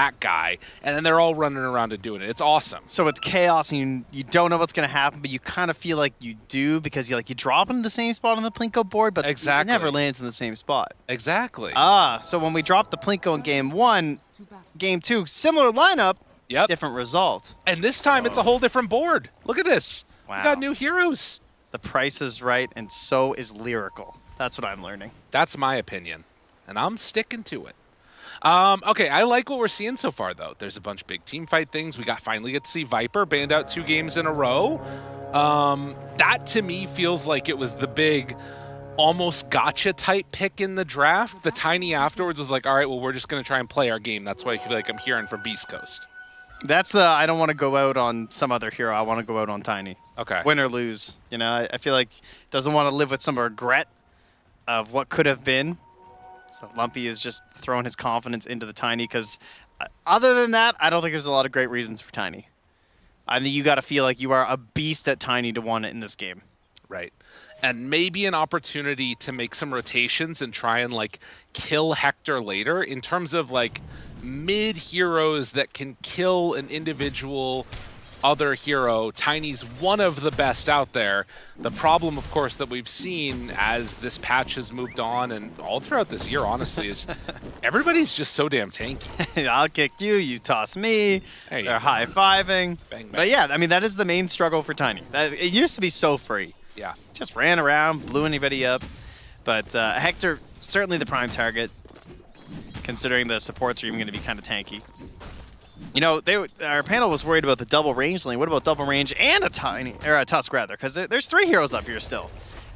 that guy, and then they're all running around and doing it. It's awesome. So it's chaos, and you don't know what's going to happen, but you kind of feel like you do because you drop into the same spot on the Plinko board, but Exactly. it never lands in the same spot. Exactly. So when we dropped the Plinko in game 1, game 2, similar lineup, different result. And this time it's a whole different board. Look at this. Wow. We got new heroes. The price is right, and so is Lyrical. That's what I'm learning. That's my opinion, and I'm sticking to it. Okay, I like what we're seeing so far, though. There's a bunch of big team fight things. We finally get to see Viper banned out 2 games in a row. That, to me, feels like it was the big, almost gotcha type pick in the draft. The Tiny afterwards was like, all right, well, we're just going to try and play our game. That's what I feel like I'm hearing from Beastcoast. That's the I don't want to go out on some other hero. I want to go out on Tiny. Okay. Win or lose. You know, I feel like doesn't want to live with some regret of what could have been. So Lumpy is just throwing his confidence into the Tiny because other than that, I don't think there's a lot of great reasons for Tiny. I think you got to feel like you are a beast at Tiny to want it in this game. Right. And maybe an opportunity to make some rotations and try and, like, kill Hector later in terms of, like, mid-heroes that can kill an individual other hero. Tiny's one of the best out there. The problem, of course, that we've seen as this patch has moved on and all throughout this year, honestly, is everybody's just so damn tanky. I'll kick you, you toss me. They're high-fiving. Bang, bang. But yeah, I mean, that is the main struggle for Tiny. It used to be so free. Yeah. Just ran around, blew anybody up. But Hector, certainly the prime target, considering the supports are even going to be kind of tanky. You know, our panel was worried about the double range lane. What about double range and a Tusk, rather? Because there's 3 heroes up here still.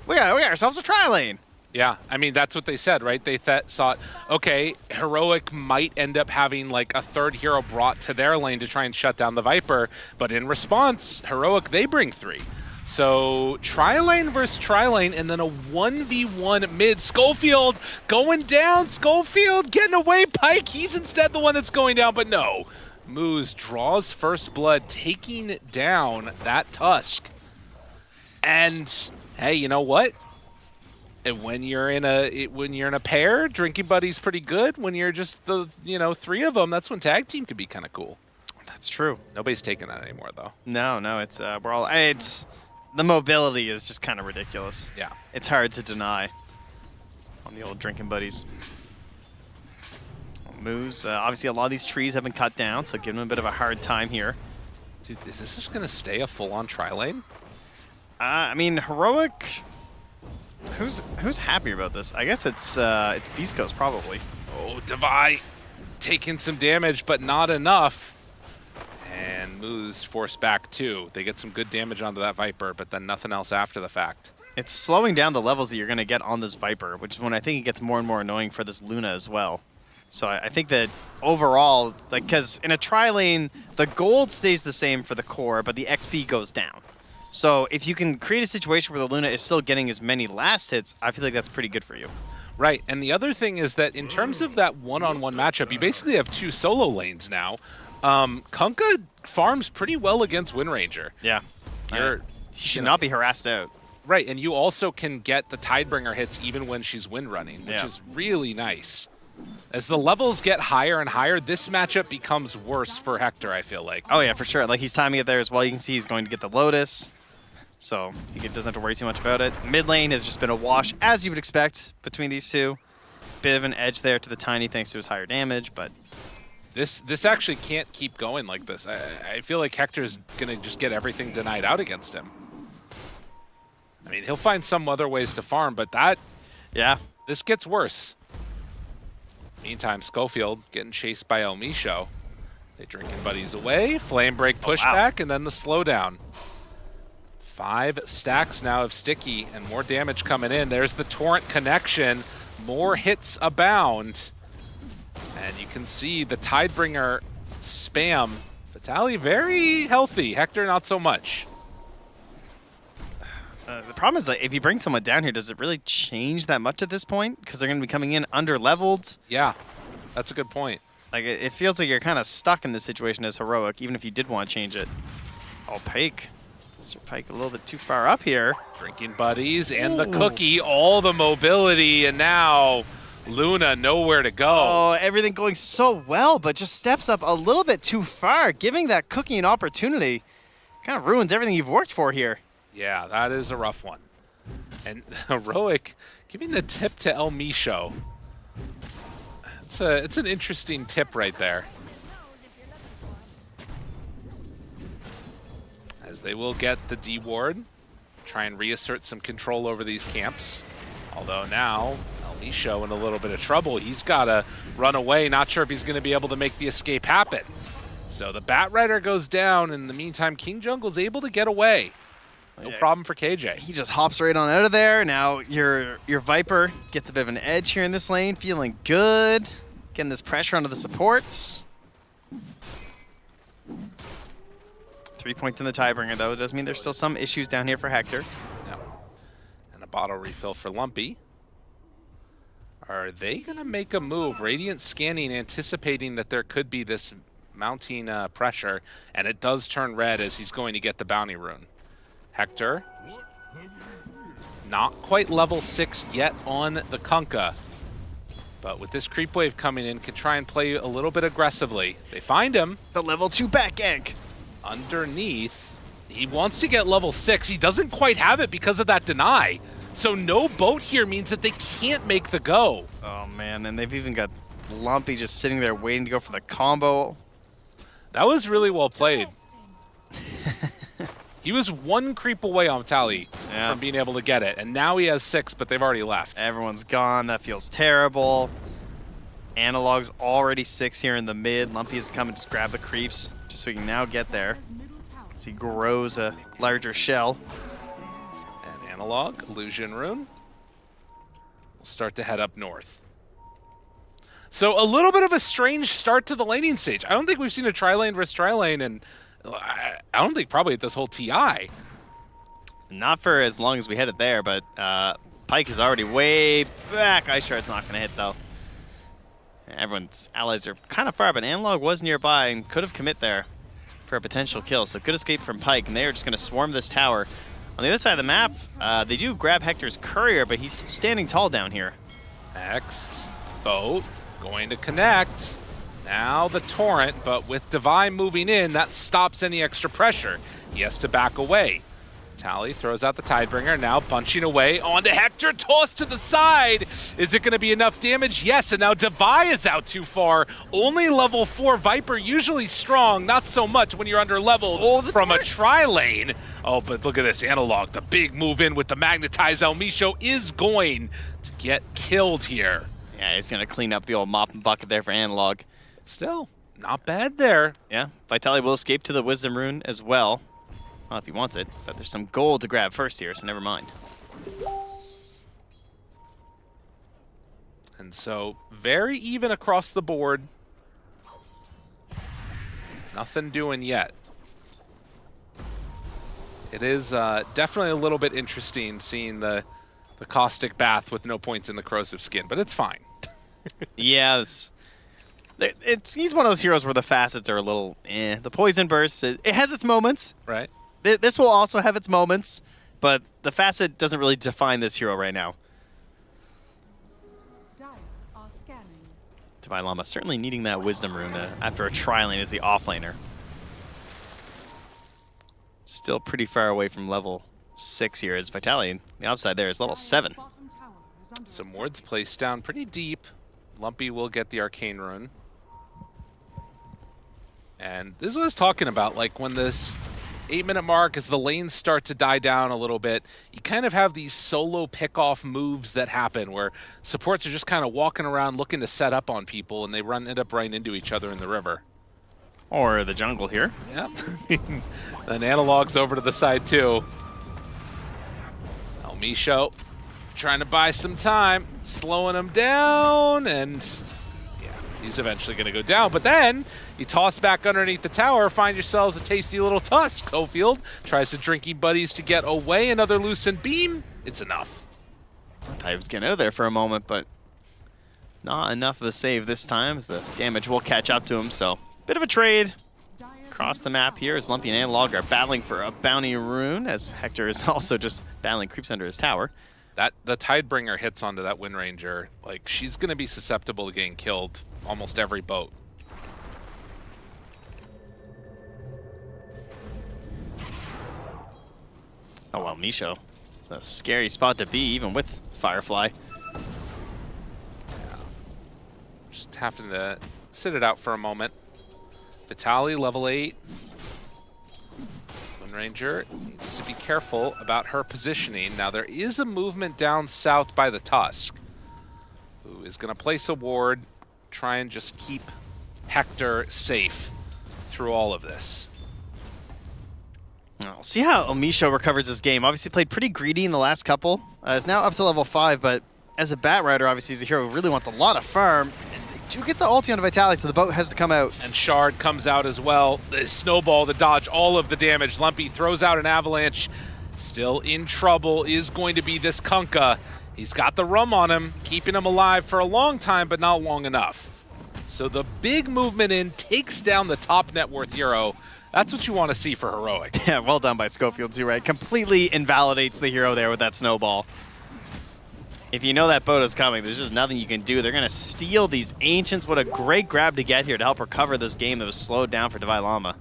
We got ourselves a tri-lane. Yeah, I mean, that's what they said, right? They thought, okay, Heroic might end up having, like, a 3rd hero brought to their lane to try and shut down the Viper. But in response, Heroic, they bring 3. So, tri-lane versus tri-lane, and then a 1v1 mid. Schofield going down. Schofield getting away. Pike, he's instead the one that's going down, but no. Moose draws first blood, taking down that Tusk. And, hey, you know what? And when you're in a pair, drinking buddy's pretty good. When you're just the 3 of them, that's when tag team could be kind of cool. That's true. Nobody's taking that anymore, though. No, it's the mobility is just kind of ridiculous. Yeah, it's hard to deny on the old drinking buddies. Moves. Obviously, a lot of these trees have been cut down, so giving them a bit of a hard time here. Dude, is this just gonna stay a full-on tri-lane? I mean, Heroic. Who's happy about this? I guess it's Beastcoast probably. Oh, Devi taking some damage, but not enough. And Moose forced back too. They get some good damage onto that Viper, but then nothing else after the fact. It's slowing down the levels that you're going to get on this Viper, which is when I think it gets more and more annoying for this Luna as well. So I think that overall, like, because in a tri-lane, the gold stays the same for the core, but the XP goes down. So if you can create a situation where the Luna is still getting as many last hits, I feel like that's pretty good for you. Right, and the other thing is that in terms of that one-on-one matchup, you basically have 2 solo lanes now. Kunkka farms pretty well against Windranger. Yeah. He should not be harassed out. Right, and you also can get the Tidebringer hits even when she's wind running, which is really nice. As the levels get higher and higher, this matchup becomes worse for Hector, I feel like. Oh yeah, for sure. Like, he's timing it there as well. You can see he's going to get the Lotus, so he doesn't have to worry too much about it. Mid lane has just been a wash, as you would expect between these two. Bit of an edge there to the Tiny thanks to his higher damage, but... This actually can't keep going like this. I feel like Hector's going to just get everything denied out against him. I mean, he'll find some other ways to farm, but that... Yeah. This gets worse. Meantime, Schofield getting chased by El Micho. They drinking buddies away. Flame break pushback, and then the slowdown. 5 stacks now of Sticky, and more damage coming in. There's the Torrent connection. More hits abound. And you can see the Tidebringer spam. Vitaly very healthy. Hector not so much. The problem is, like, if you bring someone down here, does it really change that much at this point? Because they're going to be coming in under-leveled. Yeah, that's a good point. Like, it feels like you're kind of stuck in this situation as Heroic, even if you did want to change it. Oh, Pike. Mr. Pike a little bit too far up here. Drinking buddies and the cookie, all the mobility, and now Luna nowhere to go. Oh, everything going so well, but just steps up a little bit too far, giving that Cookie an opportunity. Kind of ruins everything you've worked for here. Yeah, that is a rough one. And Heroic giving the tip to El Misho. It's an interesting tip right there. As they will get the D ward, try and reassert some control over these camps. Although now El Misho in a little bit of trouble. He's got to run away. Not sure if he's going to be able to make the escape happen. So the Bat Rider goes down. In the meantime, King Jungle's able to get away. No problem for KJ. He just hops right on out of there. Now your Viper gets a bit of an edge here in this lane. Feeling good. Getting this pressure onto the supports. 3 points in the Tidebringer, though. It does mean there's still some issues down here for Hector. No. And a bottle refill for Lumpy. Are they going to make a move? Radiant scanning, anticipating that there could be this mounting pressure, and it does turn red as he's going to get the bounty rune. Hector, not quite level 6 yet on the Kunkka, but with this creep wave coming in, can try and play a little bit aggressively. They find him. The level 2 back gank. Underneath, he wants to get level 6. He doesn't quite have it because of that deny. So no boat here means that they can't make the go. Oh man, and they've even got Lumpy just sitting there waiting to go for the combo. That was really well played. He was one creep away on Tally from being able to get it, and now he has 6, but they've already left. Everyone's gone. That feels terrible. Analog's already 6 here in the mid. Lumpy has come and just grab the creeps, just so he can now get there. As he grows a larger shell. And Analog, Illusion Rune, will start to head up north. So a little bit of a strange start to the laning stage. I don't think we've seen a tri-lane versus tri-lane, and I don't think probably at this whole TI. Not for as long as we had it there, but Pyke is already way back. Ice Shard's not going to hit, though. Everyone's allies are kind of far, but Analog was nearby and could have commit there for a potential kill. So good escape from Pyke, and they are just going to swarm this tower. On the other side of the map, they do grab Hector's courier, but he's standing tall down here. X, boat, going to connect. Now the Torrent, but with Divine moving in, that stops any extra pressure. He has to back away. Tally throws out the Tidebringer, now bunching away onto Hector, tossed to the side. Is it going to be enough damage? Yes, and now Devi is out too far. Only level 4 Viper, usually strong, not so much when you're under leveled from a tri-lane. Oh, but look at this Analog. The big move in with the Magnetize. El Misho is going to get killed here. Yeah, he's going to clean up the old mop and bucket there for Analog. Still, not bad there. Yeah, Vitaly will escape to the Wisdom Rune as well. Well, if he wants it, but there's some gold to grab first here, so never mind. And so, very even across the board. Nothing doing yet. It is definitely a little bit interesting seeing the caustic bath with no points in the corrosive skin, but it's fine. Yeah, he's one of those heroes where the facets are a little eh. The poison burst, it has its moments. Right. This will also have its moments, but the facet doesn't really define this hero right now. Divine Llama certainly needing that Wisdom Rune after a tri-lane as the offlaner. Still pretty far away from level 6 here as Vitaly. The outside there is level 7. Some wards placed down pretty deep. Lumpy will get the Arcane Rune. And this is what I was talking about, like when this 8-minute mark, as the lanes start to die down a little bit, you kind of have these solo pick-off moves that happen where supports are just kind of walking around looking to set up on people, and they end up running into each other in the river. Or the jungle here. Yep. Then Analog's over to the side too. El Misho trying to buy some time, slowing him down, and yeah, he's eventually going to go down. But then you toss back underneath the tower, find yourselves a tasty little tusk. Cofield tries to Drinky Buddies to get away. Another Lucent Beam. It's enough. I was getting out of there for a moment, but not enough of a save this time, as the damage will catch up to him. So, bit of a trade across the map here as Lumpy and Analog are battling for a bounty rune, as Hector is also just battling creeps under his tower. The Tidebringer hits onto that Wind Ranger. Like, she's going to be susceptible to getting killed almost every boat. Oh, well, Misho. It's a scary spot to be, even with Firefly. Yeah. Just having to sit it out for a moment. Vitaly, level 8. Wind Ranger needs to be careful about her positioning. Now, there is a movement down south by the Tusk, who is going to place a ward, try and just keep Hector safe through all of this. We'll see how Omisho recovers this game. Obviously played pretty greedy in the last couple. Is now up to level 5, but as a Bat Rider, obviously he's a hero who really wants a lot of farm. As they do get the ulti on Vitaly, so the boat has to come out. And Shard comes out as well. The snowball, the dodge, all of the damage. Lumpy throws out an avalanche. Still in trouble is going to be this Kunkka. He's got the rum on him, keeping him alive for a long time, but not long enough. So the big movement in takes down the top net worth hero. That's what you want to see for Heroic. Yeah, well done by Schofield too, right? Completely invalidates the hero there with that snowball. If you know that boat is coming, there's just nothing you can do. They're going to steal these Ancients. What a great grab to get here to help recover this game that was slowed down for Divine Llama.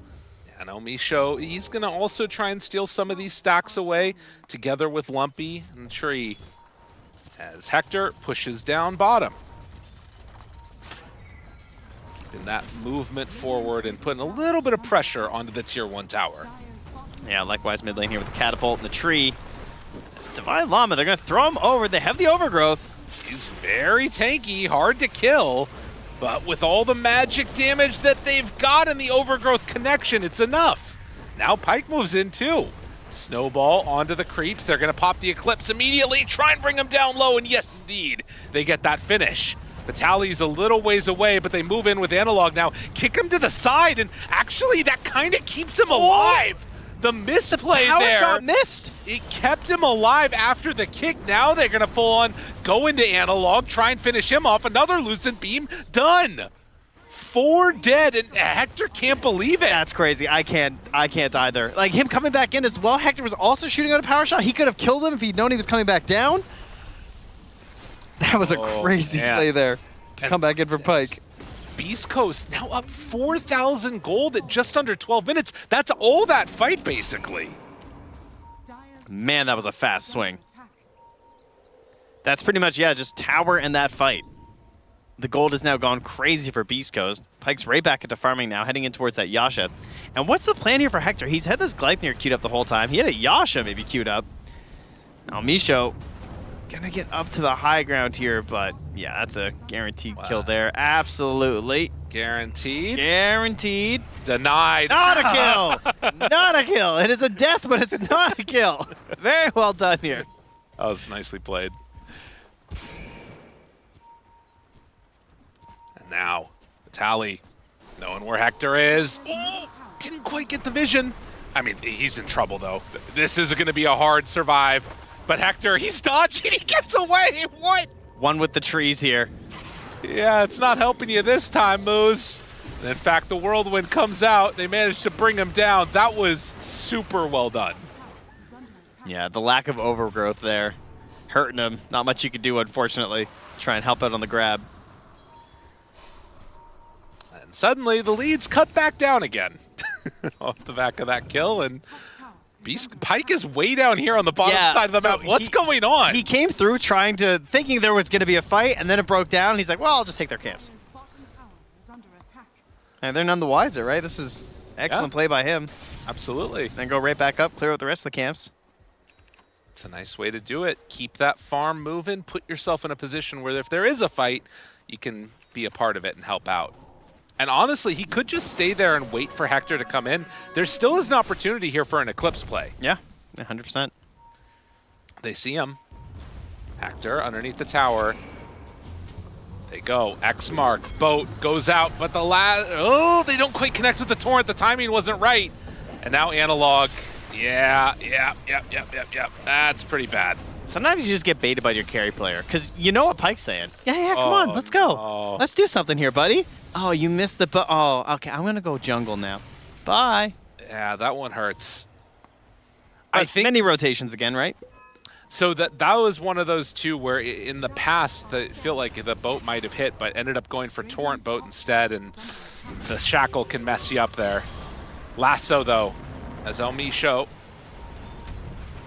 And Omisho, he's going to also try and steal some of these stacks away together with Lumpy and Tree as Hector pushes down bottom. In that movement forward and putting a little bit of pressure onto the tier 1 tower. Yeah, likewise mid lane here with the catapult and the tree. Divine Llama, they're going to throw him over. They have the overgrowth. He's very tanky, hard to kill, but with all the magic damage that they've got in the overgrowth connection, it's enough. Now Pyke moves in too. Snowball onto the creeps. They're going to pop the Eclipse immediately, try and bring him down low, and yes, indeed, they get that finish. Vitaly's a little ways away, but they move in with Analog now. Kick him to the side, and actually that kind of keeps him alive. The misplay there. Power shot missed. It kept him alive after the kick. Now they're going to full on go into Analog, try and finish him off. Another Lucent Beam, done. 4 dead, and Hector can't believe it. That's crazy. I can't either. Like, him coming back in as well, Hector was also shooting out a power shot. He could have killed him if he'd known he was coming back down. That was a crazy play there to come back in for Pyke. Beastcoast now up 4,000 gold at just under 12 minutes. That's all that fight, basically. Man, that was a fast swing. That's pretty much, yeah, just tower and that fight. The gold has now gone crazy for Beastcoast. Pyke's right back into farming now, heading in towards that Yasha. And what's the plan here for Hector? He's had this Gleipnir queued up the whole time. He had a Yasha maybe queued up. Now Misho gonna get up to the high ground here, but yeah, that's a guaranteed kill there. Absolutely. Guaranteed? Guaranteed. Denied. Not a kill. Not a kill. It is a death, but it's not a kill. Very well done here. That was nicely played. And now, Vitaly, knowing where Hector is. Oh, didn't quite get the vision. I mean, he's in trouble, though. This is going to be a hard survive. But Hector, he's dodging, he gets away, what? One with the trees here. Yeah, it's not helping you this time, Moose. And in fact, the Whirlwind comes out, they managed to bring him down. That was super well done. Yeah, the lack of overgrowth there. Hurting him, not much you could do, unfortunately. Try and help out on the grab. And suddenly, the leads cut back down again. Off the back of that kill, and Pyke is way down here on the bottom side of the map. What's going on? He came through thinking there was going to be a fight, and then it broke down. And he's like, well, I'll just take their camps. And they're none the wiser, right? This is excellent play by him. Absolutely. Then go right back up, clear out the rest of the camps. It's a nice way to do it. Keep that farm moving. Put yourself in a position where if there is a fight, you can be a part of it and help out. And honestly, he could just stay there and wait for Hector to come in. There still is an opportunity here for an Eclipse play. Yeah, 100%. They see him. Hector underneath the tower. They go. X mark. Boat goes out, but the last... Oh, they don't quite connect with the torrent. The timing wasn't right. And now Analog. Yeah. That's pretty bad. Sometimes you just get baited by your carry player, because you know what Pyke's saying. Yeah, come on, let's go. No. Let's do something here, buddy. Oh, you missed the... Oh, okay, I'm going to go jungle now. Bye. Yeah, that one hurts. I think many rotations again, right? So that was one of those two where in the past, I feel like the boat might have hit, but ended up going for Torrent boat instead, and the shackle can mess you up there. Lasso, though, as Elmisho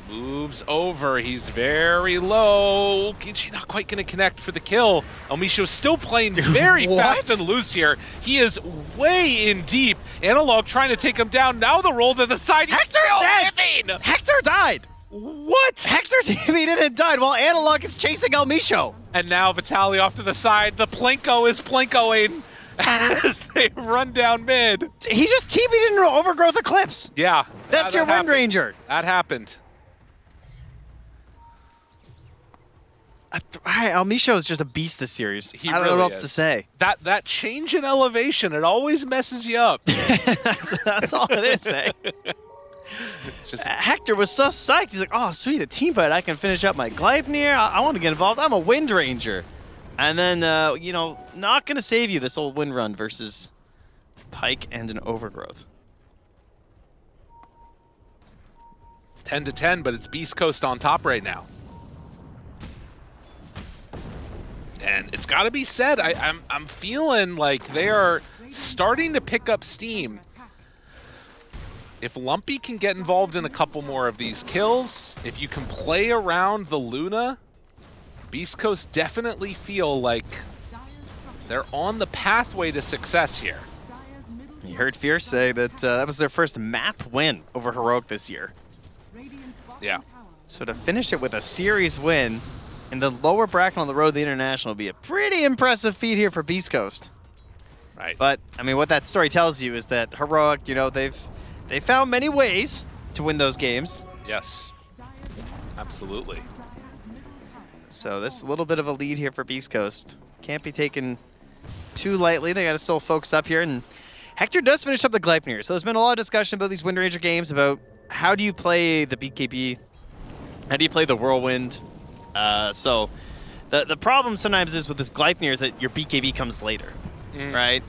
moves over. He's very low. Genji not quite going to connect for the kill. Elmisho's still playing very fast and loose here. He is way in deep. Analog trying to take him down. Now the roll to the side. He's Hector living! Hector died! What? Hector TP'd and died while Analog is chasing Elmisho. And now Vitaly off to the side. The Plinko is Plinkoing as they run down mid. He just TP'd into Overgrowth Eclipse. Yeah. That's your Wind Ranger. That happened. All right, Elmisho is just a beast this series. I don't know really what else to say. That change in elevation, it always messes you up. that's all it is, eh? Hector was so psyched. He's like, oh, sweet, a team fight. I can finish up my Gleipnir. I want to get involved. I'm a Wind Ranger. And then, not going to save you this old Wind Run versus Pyke and an Overgrowth. 10-10, but it's Beastcoast on top right now. And it's got to be said, I'm feeling like they are starting to pick up steam. If Lumpy can get involved in a couple more of these kills, if you can play around the Luna, Beastcoast definitely feel like they're on the pathway to success here. You heard Fierce say that that was their first map win over Heroic this year. Yeah. So to finish it with a series win in the lower bracket on the road to the International would be a pretty impressive feat here for Beastcoast. Right. But, I mean, what that story tells you is that Heroic, they found many ways to win those games. Yes. Absolutely. So this is a little bit of a lead here for Beastcoast. Can't be taken too lightly. They got to still focus up here. And Hector does finish up the Gleipnir. So there's been a lot of discussion about these Wind Ranger games about how do you play the BKB? How do you play the Whirlwind? So the problem sometimes is with this Gleipnir is that your BKB comes later, right?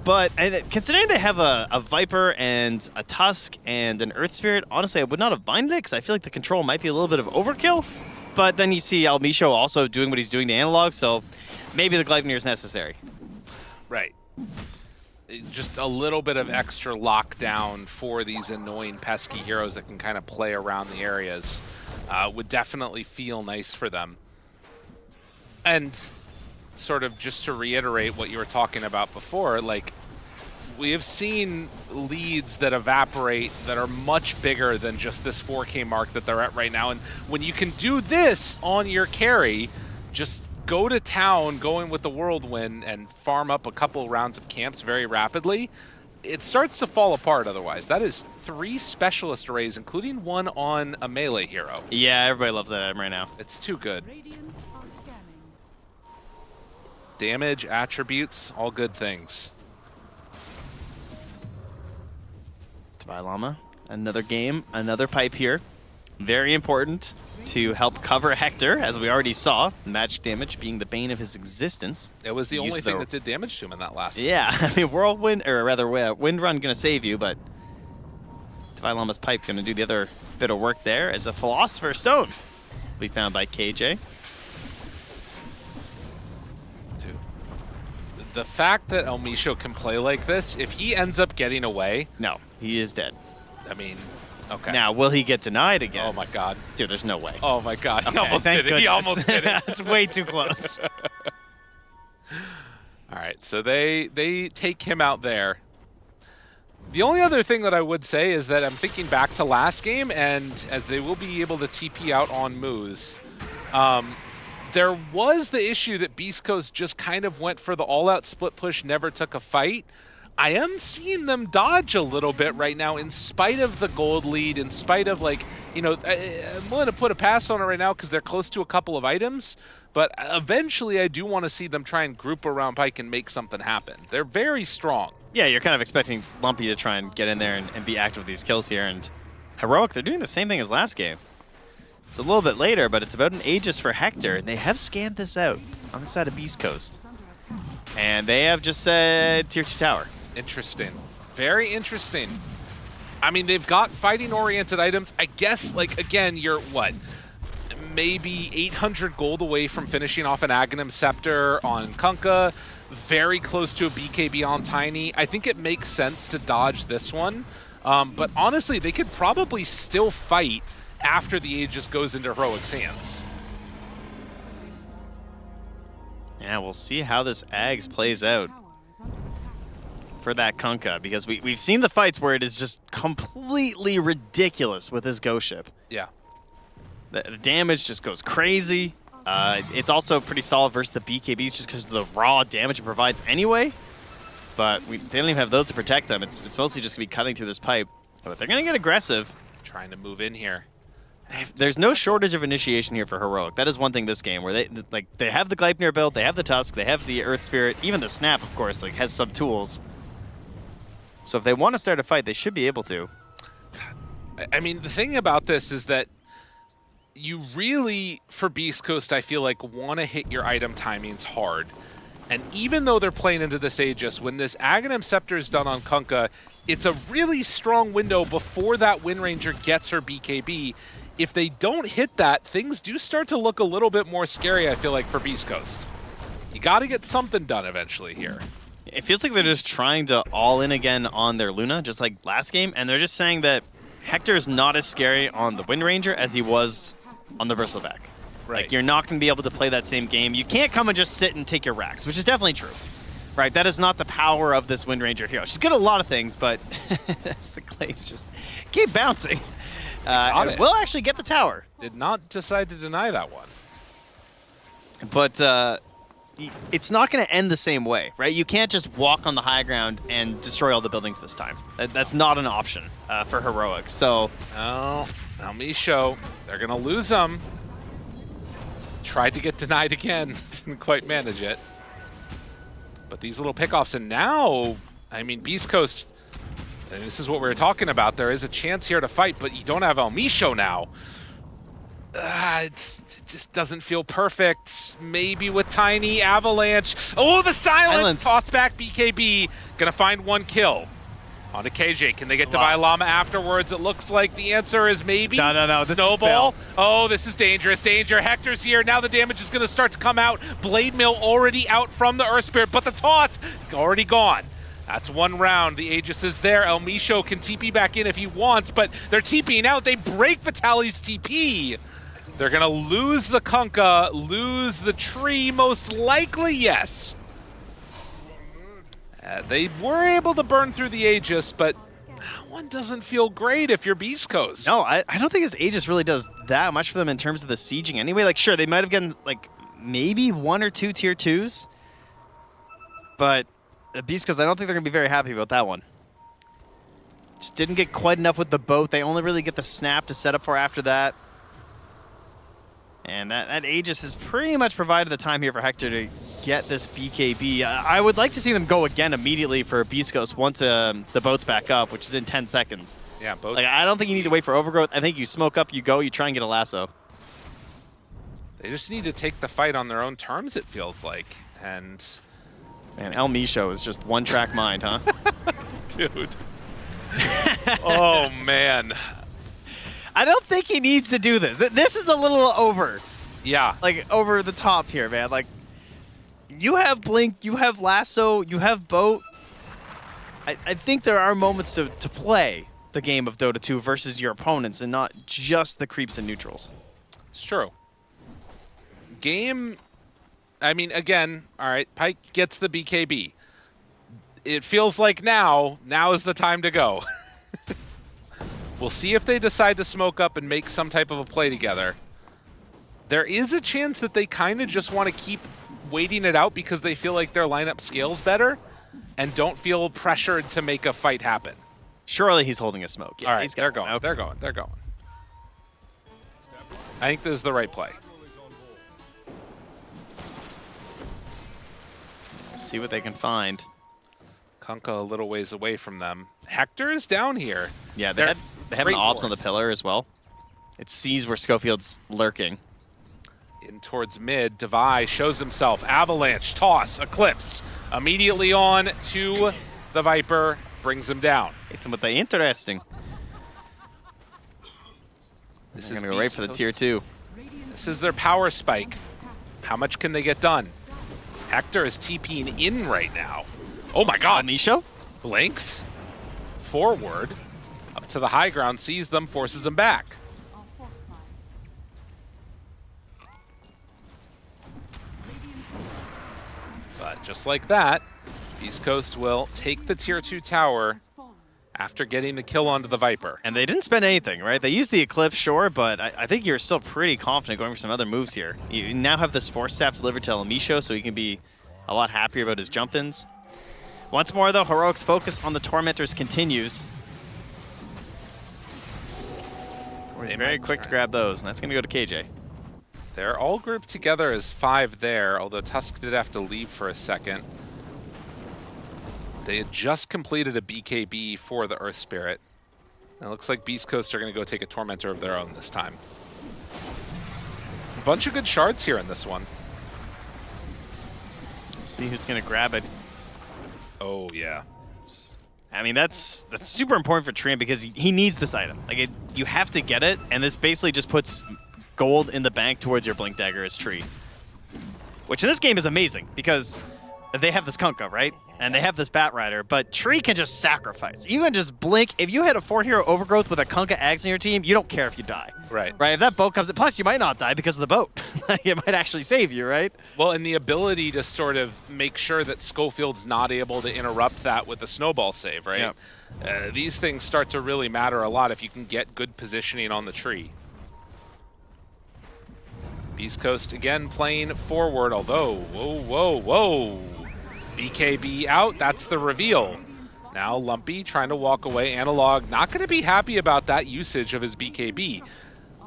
But considering they have a Viper and a Tusk and an Earth Spirit, honestly, I would not have minded it because I feel like the control might be a little bit of overkill. But then you see Elmisho also doing what he's doing to Analog, so maybe the Gleipnir is necessary. Right. Just a little bit of extra lockdown for these annoying, pesky heroes that can kind of play around the areas would definitely feel nice for them. And sort of just to reiterate what you were talking about before, like, we have seen leads that evaporate that are much bigger than just this 4K mark that they're at right now. And when you can do this on your carry, just go to town going with the Whirlwind and farm up a couple rounds of camps very rapidly, it starts to fall apart otherwise. That is 3 specialist arrays, including one on a melee hero. Yeah, everybody loves that item right now. It's too good. Damage, attributes, all good things. Tavai Llama, another game, another pipe here. Very important to help cover Hector, as we already saw. Magic damage being the bane of his existence. It was the only thing that did damage to him in that last one. Yeah, I mean, Whirlwind, or rather, Wind Run going to save you, but Tavai Llama's pipe going to do the other bit of work there as a Philosopher's Stone we found by KJ. Dude. The fact that Elmisho can play like this, if he ends up getting away... No, he is dead. I mean... Okay. Now, will he get denied again? Oh my god. Dude, there's no way. Oh my god. He Okay, almost did it. He almost did it. That's way too close. Alright, so they take him out there. The only other thing that I would say is that I'm thinking back to last game, and as they will be able to TP out on Moose, there was the issue that Beastcoast just kind of went for the all-out split push, never took a fight. I am seeing them dodge a little bit right now in spite of the gold lead, in spite of, like, I'm willing to put a pass on it right now because they're close to a couple of items, but eventually I do want to see them try and group around Pyke and make something happen. They're very strong. Yeah, you're kind of expecting Lumpy to try and get in there and be active with these kills here, and Heroic, they're doing the same thing as last game. It's a little bit later, but it's about an Aegis for Hector, and they have scanned this out on the side of Beastcoast. And they have just said Tier 2 Tower. Interesting. Very interesting. I mean, they've got fighting-oriented items. I guess, like, again, you're, what? maybe 800 gold away from finishing off an Aghanim Scepter on Kunkka, very close to a BKB on Tiny. I think it makes sense to dodge this one, but honestly, they could probably still fight after the Aegis goes into Heroic's hands. Yeah, we'll see how this Ags plays out for that Kunkka, because we've seen the fights where it is just completely ridiculous with his Ghost Ship. Yeah. The damage just goes crazy. It's also pretty solid versus the BKBs just because of the raw damage it provides anyway. But they don't even have those to protect them. It's mostly just going to be cutting through this pipe. But they're going to get aggressive. Trying to move in here. There's no shortage of initiation here for Heroic. That is one thing this game, where they have the Gleipnir build, they have the Tusk, they have the Earth Spirit, even the Snap, of course, has some tools. So if they want to start a fight, they should be able to. I mean, the thing about this is that you really, for Beastcoast, I feel like want to hit your item timings hard. And even though they're playing into this Aegis, when this Aghanim Scepter is done on Kunkka, it's a really strong window before that Wind Ranger gets her BKB. If they don't hit that, things do start to look a little bit more scary, I feel like, for Beastcoast. You got to get something done eventually here. It feels like they're just trying to all in again on their Luna, just like last game, and they're just saying that Hector is not as scary on the Wind Ranger as he was on the Bristleback. Right. Like, you're not going to be able to play that same game. You can't come and just sit and take your racks, which is definitely true. Right, that is not the power of this Wind Ranger hero. She's good at a lot of things, but the claims just keep bouncing. And we'll actually get the tower. Did not decide to deny that one. But it's not going to end the same way, right? You can't just walk on the high ground and destroy all the buildings this time. That's not an option for Heroic. So, oh, now Misho, they're going to lose them. Tried to get denied again, didn't quite manage it. But these little pickoffs, and now, I mean, Beastcoast, and this is what we were talking about, there is a chance here to fight, but you don't have El Misho now. It just doesn't feel perfect. Maybe with Tiny Avalanche. Oh, the silence! Toss back BKB. Gonna find one kill. On to KJ. Can they get to Bailama afterwards? It looks like the answer is maybe. No. Snowball. Oh, this is dangerous. Danger. Hector's here. Now the damage is going to start to come out. Blade Mill already out from the Earth Spirit, but the toss already gone. That's one round. The Aegis is there. El Misho can TP back in if he wants, but they're TPing out. They break Vitaly's TP. They're going to lose the Kunkka, lose the tree, most likely, yes. They were able to burn through the Aegis, but that one doesn't feel great if you're Beastcoast. No, I don't think this Aegis really does that much for them in terms of the sieging anyway. Like, sure, they might have gotten, like, maybe 1 or 2 tier 2s, but Beastcoast, I don't think they're going to be very happy about that one. Just didn't get quite enough with the boat. They only really get the snap to set up for after that. And that Aegis has pretty much provided the time here for Hector to get this BKB. I would like to see them go again immediately for Beastcoast once the boat's back up, which is in 10 seconds. Yeah, boat. Like, I don't think you need to wait for overgrowth. I think you smoke up, you go, you try and get a lasso. They just need to take the fight on their own terms, it feels like. And man, El Misho is just one-track mind, huh? Dude. Oh, man. I don't think he needs to do this. This is a little over. Yeah. Like, over the top here, man. Like, you have Blink, you have Lasso, you have Boat. I think there are moments to play the game of Dota 2 versus your opponents and not just the creeps and neutrals. It's true. Game, I mean, again, all right, Pyke gets the BKB. It feels like now is the time to go. We'll see if they decide to smoke up and make some type of a play together. There is a chance that they kind of just want to keep waiting it out because they feel like their lineup scales better and don't feel pressured to make a fight happen. Surely he's holding a smoke. Yeah, all right, they're going. Okay. They're going. I think this is the right play. See what they can find. Kunkka a little ways away from them. Hector is down here. Yeah, they have an ops on the pillar as well. It sees where Schofield's lurking. In towards mid, Devi shows himself. Avalanche, toss, Eclipse. Immediately on to the Viper, brings him down. It's what they interesting. This is going to go right for the tier 2. This is their power spike. How much can they get done? Hector is TPing in right now. Oh my god. Misho? Blinks forward up to the high ground, sees them, forces them back. But just like that, Beastcoast will take the tier 2 tower after getting the kill onto the Viper. And they didn't spend anything, right? They used the Eclipse, sure, but I think you're still pretty confident going for some other moves here. You now have this Force Staff delivered to Misho, so he can be a lot happier about his jump-ins. Once more, though, Heroic's focus on the Tormentors continues. He's very quick to grab those, and that's going to go to KJ. They're all grouped together as 5 there, although Tusk did have to leave for a second. They had just completed a BKB for the Earth Spirit. And it looks like Beastcoast are going to go take a Tormentor of their own this time. A bunch of good shards here in this one. Let's see who's going to grab it. Oh, yeah. I mean, that's super important for Trian because he needs this item. Like, you have to get it, and this basically just puts gold in the bank towards your Blink Dagger as Tree. Which in this game is amazing because they have this Kunkka, right? And they have this Bat Rider, but Tree can just sacrifice. You can just blink. If you hit a 4-hero overgrowth with a Kunkka Ags in your team, you don't care if you die. Right. Right? If that boat comes in, plus you might not die because of the boat. It might actually save you, right? Well, and the ability to sort of make sure that Schofield's not able to interrupt that with a snowball save, right? Yep. These things start to really matter a lot if you can get good positioning on the tree. Beastcoast again playing forward, although, whoa. BKB out, that's the reveal. Now Lumpy trying to walk away. Analog not going to be happy about that usage of his BKB.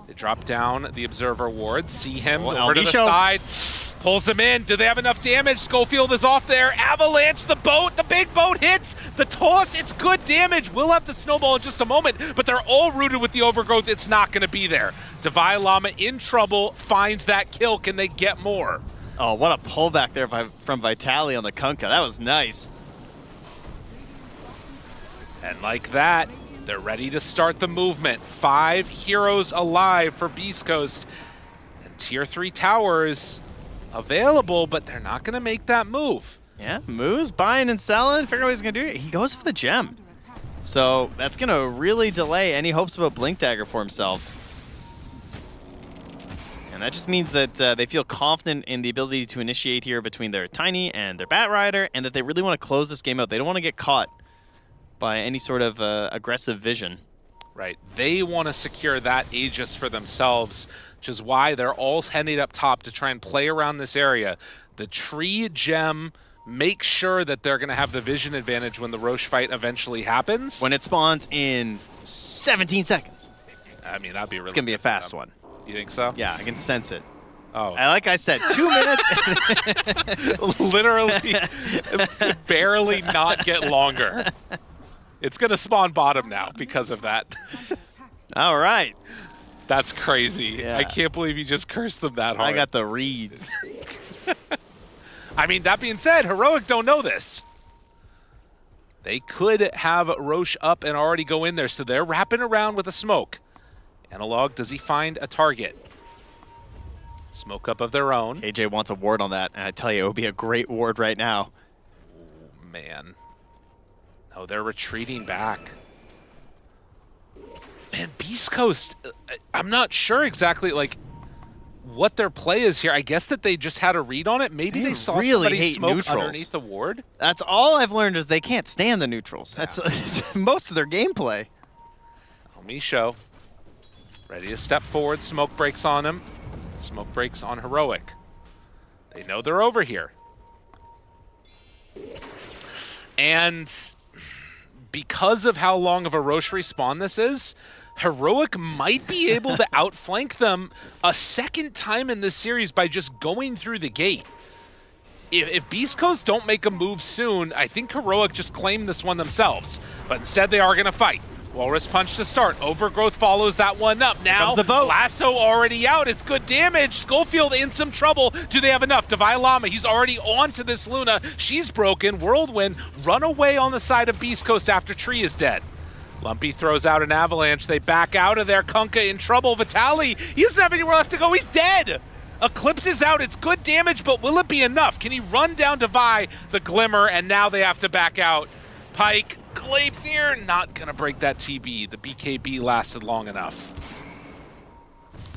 They drop down the Observer Ward, see him over to the side, pulls him in. Do they have enough damage? Schofield is off there. Avalanche, the boat, the big boat hits. The toss, it's good damage. We'll have the snowball in just a moment, but they're all rooted with the overgrowth. It's not going to be there. Divine Llama in trouble, finds that kill. Can they get more? Oh, what a pullback there from Vitali on the Kunkka. That was nice. And like that, they're ready to start the movement. 5 heroes alive for Beastcoast. And tier 3 towers available, but they're not going to make that move. Yeah, moves, buying and selling, figure out what he's going to do. He goes for the gem. So that's going to really delay any hopes of a Blink Dagger for himself. And that just means that they feel confident in the ability to initiate here between their Tiny and their Bat Rider, and that they really want to close this game out. They don't want to get caught by any sort of aggressive vision. Right. They want to secure that Aegis for themselves, which is why they're all heading up top to try and play around this area. The tree gem, make sure that they're going to have the vision advantage when the Roche fight eventually happens. When it spawns in 17 seconds. I mean, that'd be really It's going to be a fast one. You think so? Yeah, I can sense it. Oh. Like I said, 2 minutes. Literally, barely not get longer. It's going to spawn bottom now because of that. All right. That's crazy. Yeah. I can't believe you just cursed them that hard. I got the reads. I mean, that being said, Heroic don't know this. They could have Roche up and already go in there, so they're wrapping around with a smoke. Analog, does he find a target? Smoke up of their own. KJ wants a ward on that, and I tell you, it would be a great ward right now. Oh, man. Oh, they're retreating back. Man, Beastcoast, I'm not sure exactly, like, what their play is here. I guess that they just had a read on it. Maybe they saw really somebody smoke neutrals underneath the ward. That's all I've learned is they can't stand the neutrals. Yeah. That's most of their gameplay. Oh, Misho. Ready to step forward. Smoke breaks on him. Smoke breaks on Heroic. They know they're over here. And because of how long of a Roche respawn this is, Heroic might be able to outflank them a second time in this series by just going through the gate. If Beastcoast don't make a move soon, I think Heroic just claim this one themselves. But instead they are going to fight. Walrus Punch to start. Overgrowth follows that one up. Now, the boat. Lasso already out. It's good damage. Schofield in some trouble. Do they have enough? Divine Llama, he's already on to this Luna. She's broken. Whirlwind run away on the side of Beastcoast after Tree is dead. Lumpy throws out an avalanche. They back out of there. Kunkka in trouble. Vitaly, he doesn't have anywhere left to go. He's dead. Eclipse is out. It's good damage, but will it be enough? Can he run down Devi, the Glimmer, and now they have to back out? Pyke, Gleipnir, not going to break that TB. The BKB lasted long enough.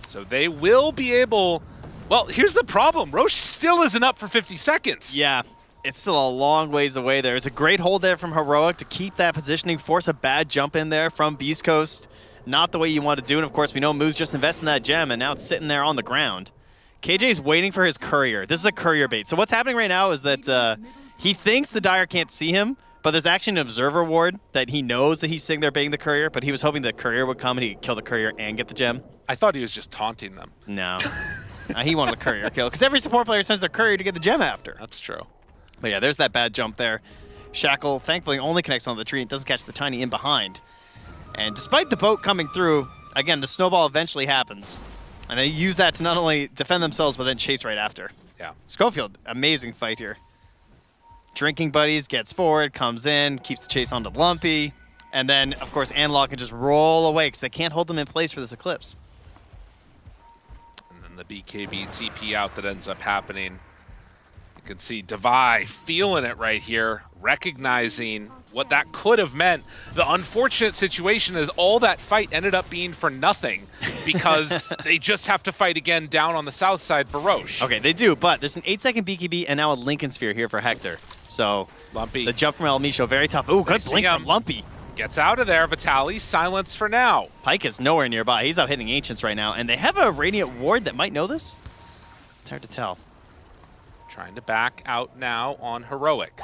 So they will be able... Well, here's the problem. Roche still isn't up for 50 seconds. Yeah. It's still a long ways away there. It's a great hold there from Heroic to keep that positioning, force a bad jump in there from Beastcoast. Not the way you want to do it. And of course, we know Moose just invested in that gem, and now it's sitting there on the ground. KJ's waiting for his courier. This is a courier bait. So what's happening right now is that he thinks the Dire can't see him, but there's actually an observer ward that he knows that he's sitting there baiting the courier, but he was hoping the courier would come and he could kill the courier and get the gem. I thought he was just taunting them. No. He wanted a courier kill, because every support player sends their courier to get the gem after. That's true. But yeah, there's that bad jump there. Shackle, thankfully, only connects on the tree. It doesn't catch the Tiny in behind. And despite the boat coming through, again, the snowball eventually happens. And they use that to not only defend themselves, but then chase right after. Yeah. Schofield, amazing fight here. Drinking Buddies gets forward, comes in, keeps the chase onto Lumpy. And then, of course, Analog can just roll away because they can't hold them in place for this Eclipse. And then the BKB TP out that ends up happening. You can see Devi feeling it right here, recognizing what that could have meant. The unfortunate situation is all that fight ended up being for nothing because they just have to fight again down on the south side for Roche. Okay, they do, but there's an 8-second BKB and now a Lincoln Sphere here for Hector. So Lumpy. The jump from El Micho, very tough. Ooh, good blink from Lumpy. Gets out of there. Vitaly, silence for now. Pyke is nowhere nearby. He's out hitting Ancients right now, and they have a Radiant Ward that might know this. It's hard to tell. Trying to back out now on Heroic.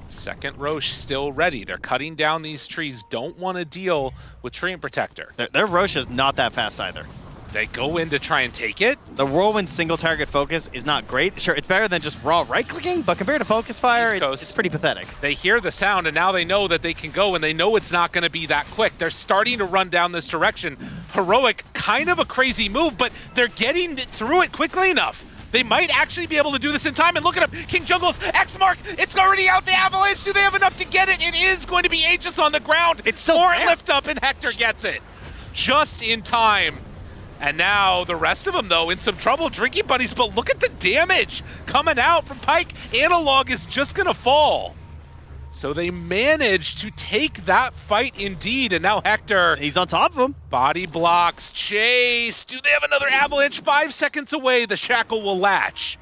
Second Roche still ready. They're cutting down these trees. Don't want to deal with Treant Protector. Their Roche is not that fast either. They go in to try and take it. The Whirlwind single target focus is not great. Sure, it's better than just raw right-clicking, but compared to Focus Fire, it's pretty pathetic. They hear the sound, and now they know that they can go, and they know it's not going to be that quick. They're starting to run down this direction. Heroic, kind of a crazy move, but they're getting through it quickly enough. They might actually be able to do this in time, and look at him. King Jungle's X Mark, it's already out the Avalanche. Do they have enough to get it? It is going to be Aegis on the ground. It's so or lift up, and Hector gets it. Just in time. And now the rest of them, though, in some trouble. Drinking Buddies, but look at the damage coming out from Pyke. Analog is just going to fall. So they managed to take that fight indeed, and now Hector... He's on top of him. Body blocks, chase. Do they have another Avalanche? 5 seconds away, the Shackle will latch.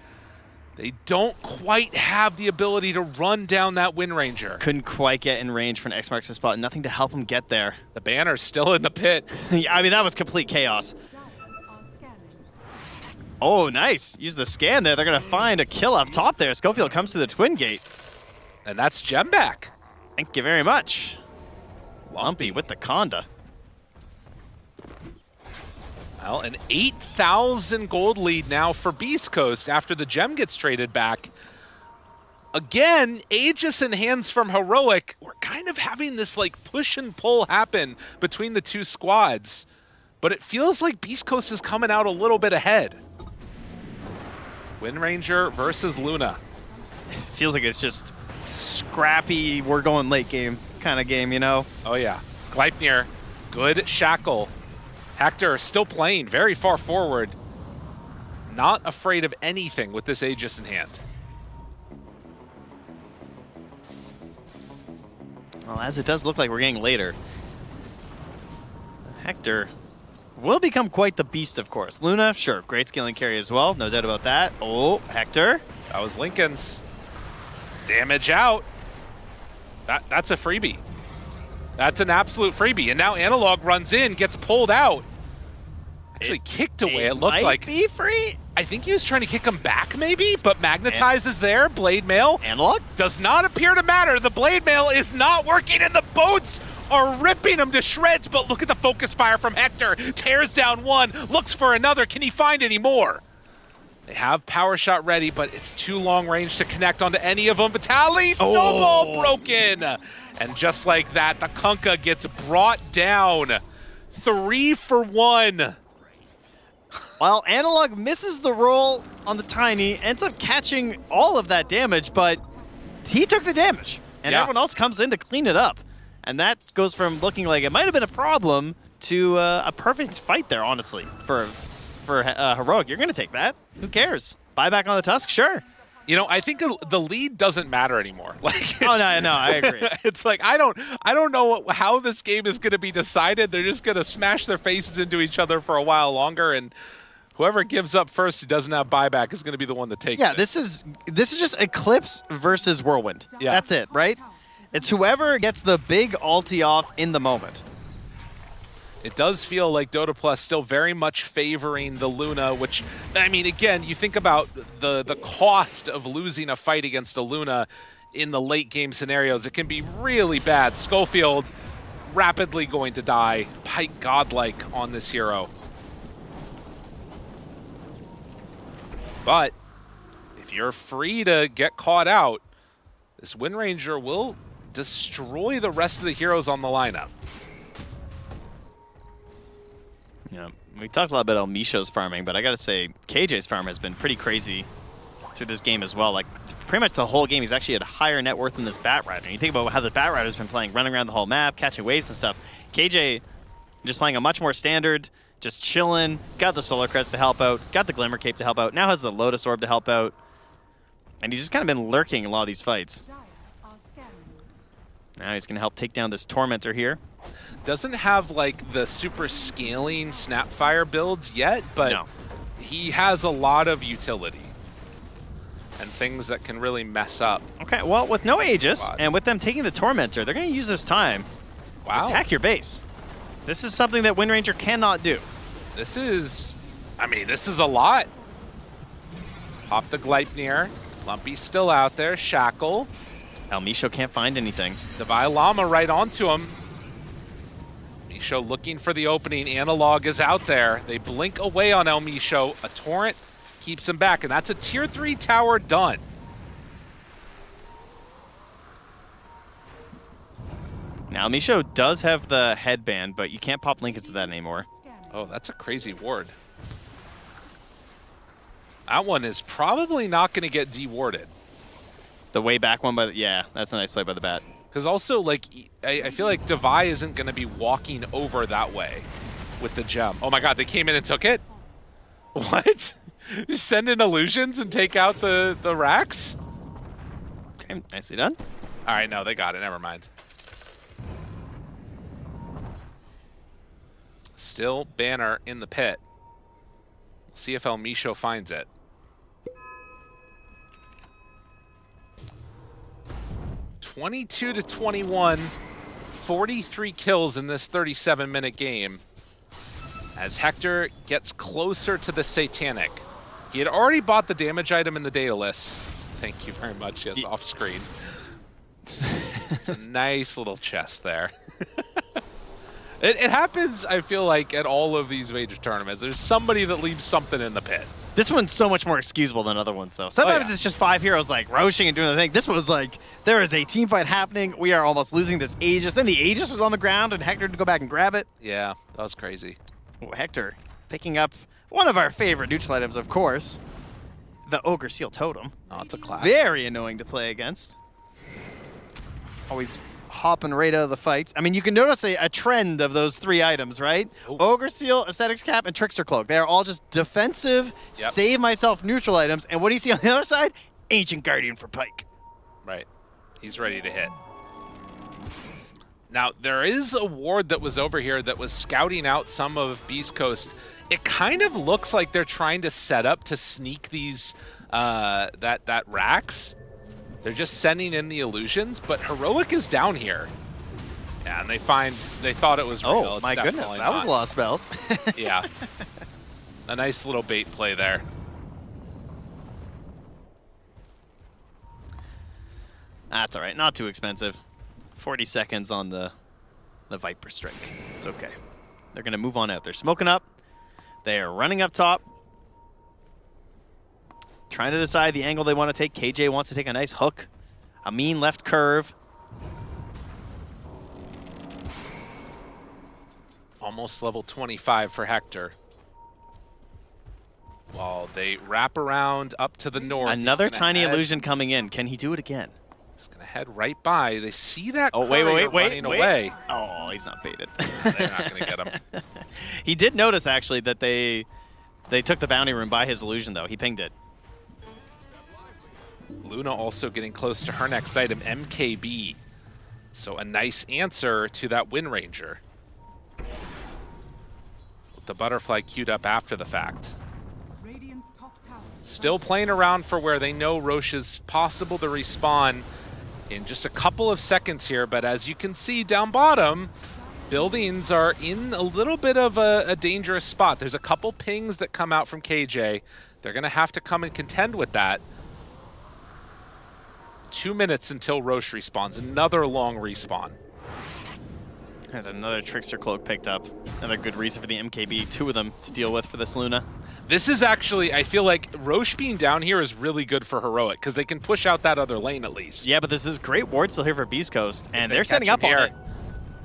They don't quite have the ability to run down that Wind Ranger. Couldn't quite get in range for an X marks the spot. Nothing to help him get there. The banner's still in the pit. Yeah, I mean, that was complete chaos. Oh, nice. Use the scan there. They're going to find a kill up top there. Schofield comes to the Twin Gate. And that's Gem back. Thank you very much. Lumpy with the Conda. Well, an 8,000 gold lead now for Beastcoast after the gem gets traded back. Again, Aegis and hands from Heroic. We're kind of having this like push and pull happen between the two squads. But it feels like Beastcoast is coming out a little bit ahead. Wind Ranger versus Luna. It feels like it's just scrappy, we're going late game kind of game, you know? Oh yeah. Gleipnir, good Shackle. Hector still playing very far forward. Not afraid of anything with this Aegis in hand. Well, as it does look like we're getting later. Hector will become quite the beast, of course. Luna, sure, great scaling carry as well, no doubt about that. Oh, Hector. That was Lincoln's. Damage out. That's a freebie. That's an absolute freebie. And now Analog runs in, gets pulled out. Actually kicked away, it looked like. Be free? I think he was trying to kick him back maybe, but Magnetize is there. Blade Mail. Analog? Does not appear to matter. The Blade Mail is not working and the boats are ripping him to shreds, but look at the focus fire from Hector. Tears down one, looks for another. Can he find any more? They have Power Shot ready, but it's too long range to connect onto any of them. Vitaly, snowball broken! And just like that, the Kunkka gets brought down. 3 for 1. Well, Analog misses the roll on the Tiny, ends up catching all of that damage, but he took the damage. And everyone else comes in to clean it up. And that goes from looking like it might have been a problem to a perfect fight there, honestly, for Heroic. You're going to take that. Who cares? Buyback on the Tusk? Sure. You know, I think the lead doesn't matter anymore. Like, Oh, no, I agree. It's like I don't know how this game is going to be decided. They're just going to smash their faces into each other for a while longer, and whoever gives up first who doesn't have buyback is going to be the one that takes it. This is just Eclipse versus Whirlwind. Yeah. That's it, right? It's whoever gets the big ulti off in the moment. It does feel like Dota Plus still very much favoring the Luna, which, I mean, again, you think about the cost of losing a fight against a Luna in the late game scenarios. It can be really bad. Schofield rapidly going to die. Pike godlike on this hero. But if you're free to get caught out, this Wind Ranger will destroy the rest of the heroes on the lineup. Yeah, we talked a lot about El Misho's farming, but I gotta say, KJ's farm has been pretty crazy through this game as well. Like, pretty much the whole game, he's actually at a higher net worth than this Bat Rider. And you think about how the Bat Rider's been playing, running around the whole map, catching waves and stuff. KJ just playing a much more standard, just chilling, got the Solar Crest to help out, got the Glimmer Cape to help out, now has the Lotus Orb to help out. And he's just kind of been lurking in a lot of these fights. Now he's going to help take down this Tormentor here. Doesn't have like the super scaling Snapfire builds yet, but No. he has a lot of utility and things that can really mess up. Okay, well, with no Aegis, and with them taking the Tormentor, they're going to use this time to attack your base. This is something that Wind Ranger cannot do. This is, I mean, this is a lot. Pop the Gleipnir. Lumpy's still out there. Shackle. El Misho can't find anything. Devi Llama right onto him. Misho looking for the opening. Analog is out there. They blink away on El Misho. A Torrent keeps him back, and that's a tier 3 tower done. Now, El Misho does have the headband, but you can't pop Lincolns with that anymore. Oh, that's a crazy ward. That one is probably not going to get dewarded. The way back one, but yeah, that's a nice play by the Bat. Because also, like, I feel like Devi isn't going to be walking over that way with the gem. Oh my god, they came in and took it? What? Just send in illusions and take out the racks? Okay, nicely done. All right, no, they got it. Never mind. Still Banner in the pit. We'll see if El Misho finds it. 22-21, 43 kills in this 37-minute game as Hector gets closer to the Satanic. He had already bought the damage item in the data list. Thank you very much, yes, off screen. It's a nice little chest there. It happens, I feel like, at all of these major tournaments. There's somebody that leaves something in the pit. This one's so much more excusable than other ones, though. Sometimes it's just 5 heroes, like, roaching and doing the thing. This one was like, there is a team fight happening. We are almost losing this Aegis. Then the Aegis was on the ground, and Hector had to go back and grab it. Yeah, that was crazy. Ooh, Hector picking up one of our favorite neutral items, of course. The Ogre Seal Totem. Oh, it's a class. Very annoying to play against. Always hopping right out of the fights. I mean, you can notice a trend of those 3 items, right? Ooh. Ogre Seal, Ascetics Cap, and Trickster Cloak. They are all just defensive, save myself neutral items. And what do you see on the other side? Ancient Guardian for Pike. Right. He's ready to hit. Now, there is a ward that was over here that was scouting out some of Beastcoast. It kind of looks like they're trying to set up to sneak these, that racks. They're just sending in the illusions, but Heroic is down here. Yeah, and they thought it was real. Oh, It's my goodness, definitely that was not. a lot of spells. Yeah. A nice little bait play there. That's all right, not too expensive. 40 seconds on the Viper Strike. It's okay. They're going to move on out. They're smoking up. They are running up top. Trying to decide the angle they want to take. KJ wants to take a nice hook. A mean left curve. Almost level 25 for Hector. While they wrap around up to the north. Another he's gonna tiny head. illusion coming in. Can he do it again? He's going to head right by. They see that Oh, courier wait. running away. Oh, he's not baited. They're not going to get him. He did notice, actually, that they took the bounty room by his illusion, though. He pinged it. Luna also getting close to her next item, MKB. So a nice answer to that Wind Ranger. With the butterfly queued up after the fact. Still playing around for where they know Roche is possible to respawn in just a couple of seconds here, but as you can see down bottom, buildings are in a little bit of a dangerous spot. There's a couple pings that come out from KJ. They're going to have to come and contend with that. 2 minutes until Roche respawns. Another long respawn. And another Trickster Cloak picked up. Another good reason for the MKB. 2 of them to deal with for this Luna. This is actually, I feel like Roche being down here is really good for Heroic, because they can push out that other lane at least. Yeah, but this is great ward still here for Beastcoast, and they're setting up on it.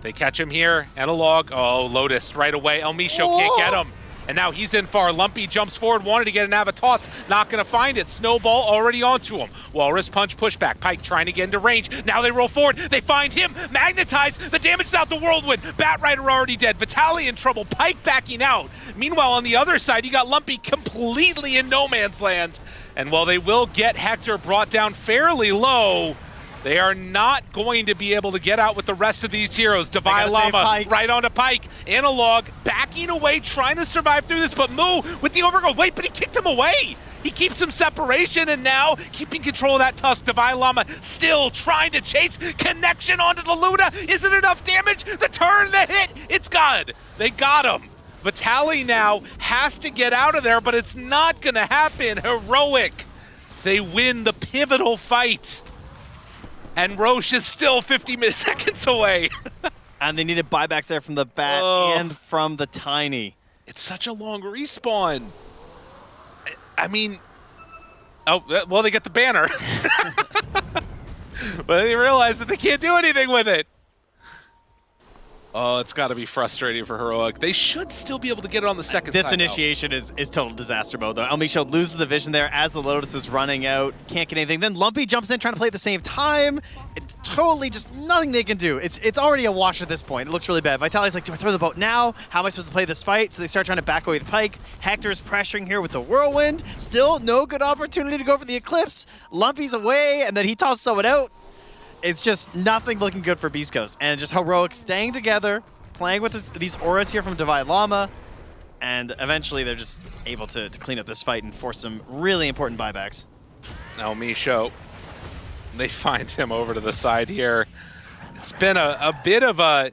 They catch him here. Analog. Oh, Lotus right away. El Misho can't get him. And now he's in far. Lumpy jumps forward, wanted to get an Avatoss. Not going to find it. Snowball already onto him. Walrus punch pushback. Pike trying to get into range. Now they roll forward. They find him. Magnetize. The damage is out the Whirlwind. Batrider already dead. Vitaly in trouble. Pike backing out. Meanwhile, on the other side, you got Lumpy completely in no man's land. And while they will get Hector brought down fairly low, they are not going to be able to get out with the rest of these heroes. Divine Llama right onto Pike. Analog backing away, trying to survive through this, but Moo with the overgrowth. Wait, but he kicked him away. He keeps him separation, and now keeping control of that tusk. Divine Llama still trying to chase. Connection onto the Luna. Is it enough damage? The turn, the hit. It's good. They got him. Vitaly now has to get out of there, but it's not going to happen. Heroic. They win the pivotal fight. And Roche is still 50 milliseconds away. And they needed buybacks there from the Bat and from the Tiny. It's such a long respawn. I mean, oh, well, they get the banner. But they realize that they can't do anything with it. Oh, it's got to be frustrating for Heroic. They should still be able to get it on the second This side, initiation is total disaster mode, though. El Misho loses the vision there as the Lotus is running out. Can't get anything. Then Lumpy jumps in trying to play at the same time. It's totally just nothing they can do. It's already a wash at this point. It looks really bad. Vitaly's like, do I throw the boat now? How am I supposed to play this fight? So they start trying to back away the Pike. Hector's pressuring here with the Whirlwind. Still no good opportunity to go for the Eclipse. Lumpy's away, and then he tosses someone out. It's just nothing looking good for Beastcoast. And just Heroic staying together, playing with these auras here from Divine Llama, and eventually they're just able to clean up this fight and force some really important buybacks. Now Misho, they find him over to the side here. It's been a bit of a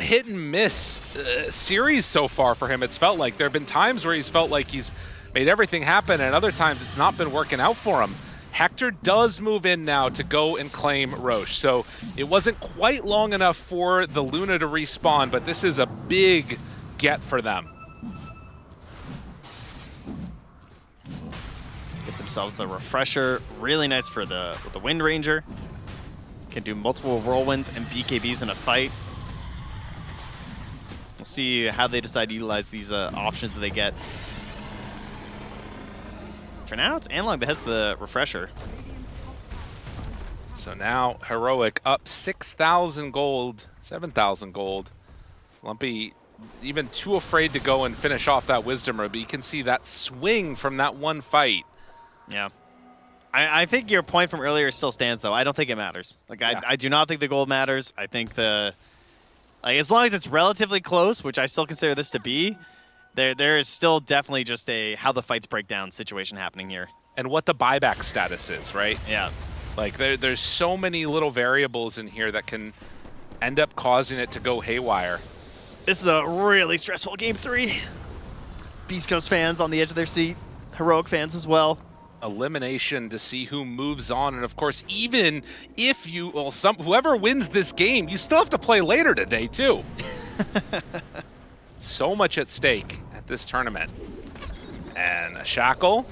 hit and miss series so far for him. It's felt like there have been times where he's felt like he's made everything happen, and other times it's not been working out for him. Hector does move in now to go and claim Roche, so it wasn't quite long enough for the Luna to respawn, but this is a big get for them. Get themselves the refresher. Really nice for the Wind Ranger. Can do multiple Whirlwinds and BKBs in a fight. We'll see how they decide to utilize these options that they get. For now, it's Analog that has the refresher. So now Heroic up 6,000 gold, 7,000 gold. Lumpy even too afraid to go and finish off that Wisdom Rib. You can see that swing from that one fight. Yeah. I think your point from earlier still stands, though. I don't think it matters. Like, yeah. I do not think the gold matters. I think as long as it's relatively close, which I still consider this to be, there is still definitely just a how the fights break down situation happening here. And what the buyback status is, right? Yeah. Like, there's so many little variables in here that can end up causing it to go haywire. This is a really stressful Game 3. Beastcoast fans on the edge of their seat. Heroic fans as well. Elimination to see who moves on. And, of course, even if whoever wins this game, you still have to play later today, too. So much at stake at this tournament. And a Shackle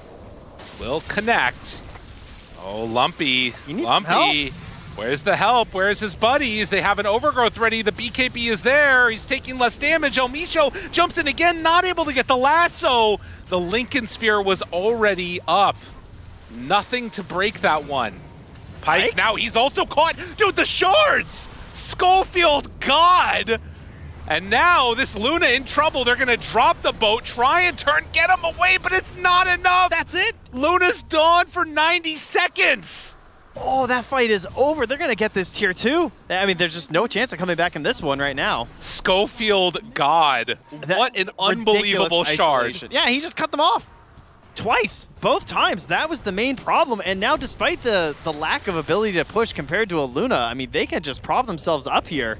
will connect. Oh, Lumpy. Lumpy. Where's the help? Where's his buddies? They have an overgrowth ready. The BKB is there. He's taking less damage. El Misho jumps in again, not able to get the lasso. The Lincoln Sphere was already up. Nothing to break that one. Pike, now he's also caught. Dude, the shards! Schofield, God! And now this Luna in trouble. They're going to drop the boat, try and get him away, but it's not enough. That's it? Luna's gone for 90 seconds. Oh, that fight is over. They're going to get this tier 2. I mean, there's just no chance of coming back in this one right now. Schofield, God. What an unbelievable shard. Yeah, he just cut them off. Twice. Both times. That was the main problem. And now, despite the lack of ability to push compared to a Luna, I mean, they can just prop themselves up here.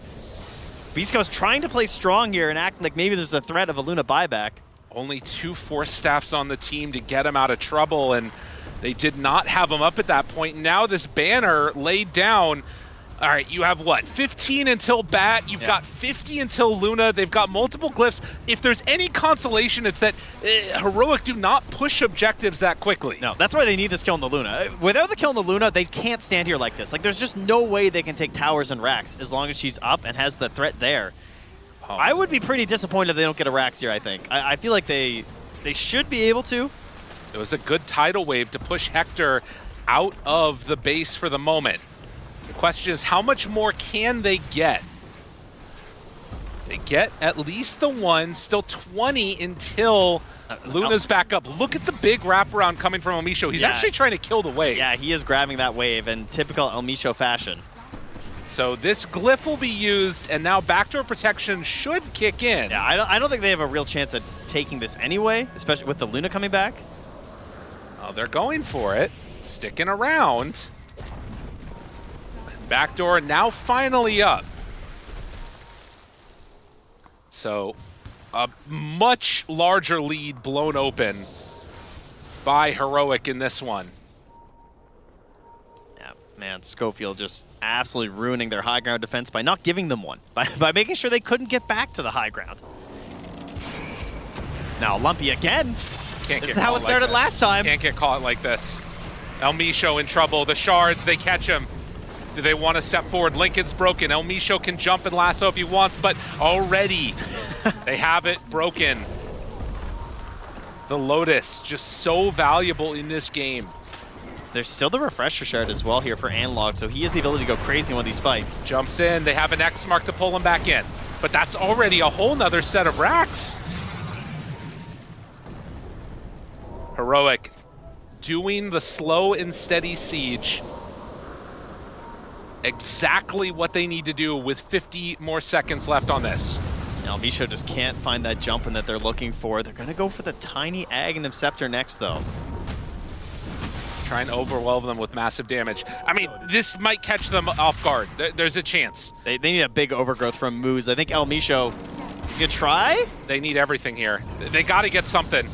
Beastcoast trying to play strong here and act like maybe there's a threat of a Luna buyback. Only 2 Force Staffs on the team to get him out of trouble, and they did not have him up at that point. Now this banner laid down. All right, you have what? 15 until Bat. You've got 50 until Luna. They've got multiple glyphs. If there's any consolation, it's that Heroic do not push objectives that quickly. No, that's why they need this kill on the Luna. Without the kill on the Luna, they can't stand here like this. Like, there's just no way they can take towers and racks as long as she's up and has the threat there. Oh. I would be pretty disappointed if they don't get a racks here, I think. I feel like they should be able to. It was a good tidal wave to push Hector out of the base for the moment. The question is, how much more can they get? They get at least the 1, still 20 until Luna's back up. Look at the big wraparound coming from Elmisho. He's actually trying to kill the wave. Yeah, he is grabbing that wave in typical Elmisho fashion. So this glyph will be used, and now backdoor protection should kick in. Yeah, I don't think they have a real chance at taking this anyway, especially with the Luna coming back. Oh, they're going for it, sticking around. Backdoor now finally up. So a much larger lead blown open by Heroic in this one. Yeah, man, Schofield just absolutely ruining their high ground defense by not giving them one, by making sure they couldn't get back to the high ground. Now Lumpy again. This is how it started last time. Can't get caught like this. Elmisho in trouble. The shards, they catch him. Do they want to step forward? Lincoln's broken. Elmisho can jump and lasso if he wants, but already they have it broken. The Lotus, just so valuable in this game. There's still the refresher shard as well here for Analog, so he has the ability to go crazy in one of these fights. Jumps in. They have an X mark to pull him back in, but that's already a whole nother set of racks. Heroic doing the slow and steady siege. Exactly what they need to do with 50 more seconds left on this. Now Misho just can't find that jump in that they're looking for. They're going to go for the tiny Aghanim Scepter next, though. Try and overwhelm them with massive damage. I mean, this might catch them off guard. There's a chance. They need a big overgrowth from Moose. I think El Misho is going to try? They need everything here. They got to get something.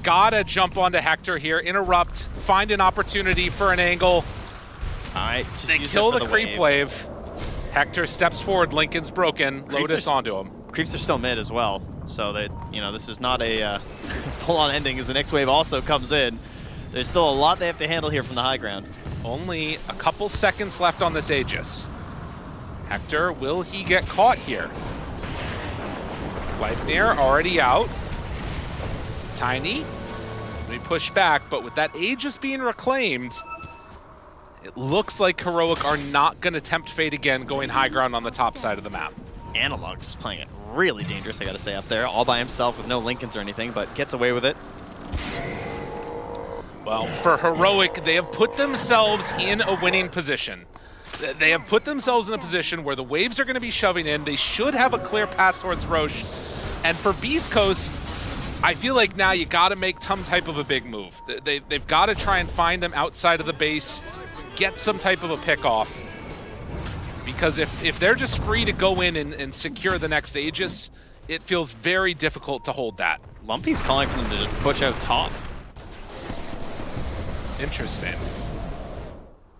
Gotta jump onto Hector here, interrupt, find an opportunity for an angle. All right, they kill the creep wave. Hector steps forward, Lincoln's broken, Lotus onto him. Creeps are still mid as well, so that, you know, this is not a full-on ending as the next wave also comes in. There's still a lot they have to handle here from the high ground. Only a couple seconds left on this Aegis. Hector, will he get caught here? Leipnir already out. Tiny, we push back, but with that Aegis being reclaimed, it looks like Heroic are not going to tempt fate again going high ground on the top side of the map. Analog just playing it really dangerous, I gotta say, up there, all by himself with no Lincolns or anything, but gets away with it. Well, for Heroic, they have put themselves in a winning position. They have put themselves in a position where the waves are going to be shoving in. They should have a clear path towards Roche. And for Beastcoast, I feel like now you got to make some type of a big move. They've got to try and find them outside of the base, get some type of a pick off. Because if they're just free to go in and secure the next Aegis, it feels very difficult to hold that. Lumpy's calling for them to just push out top. Interesting.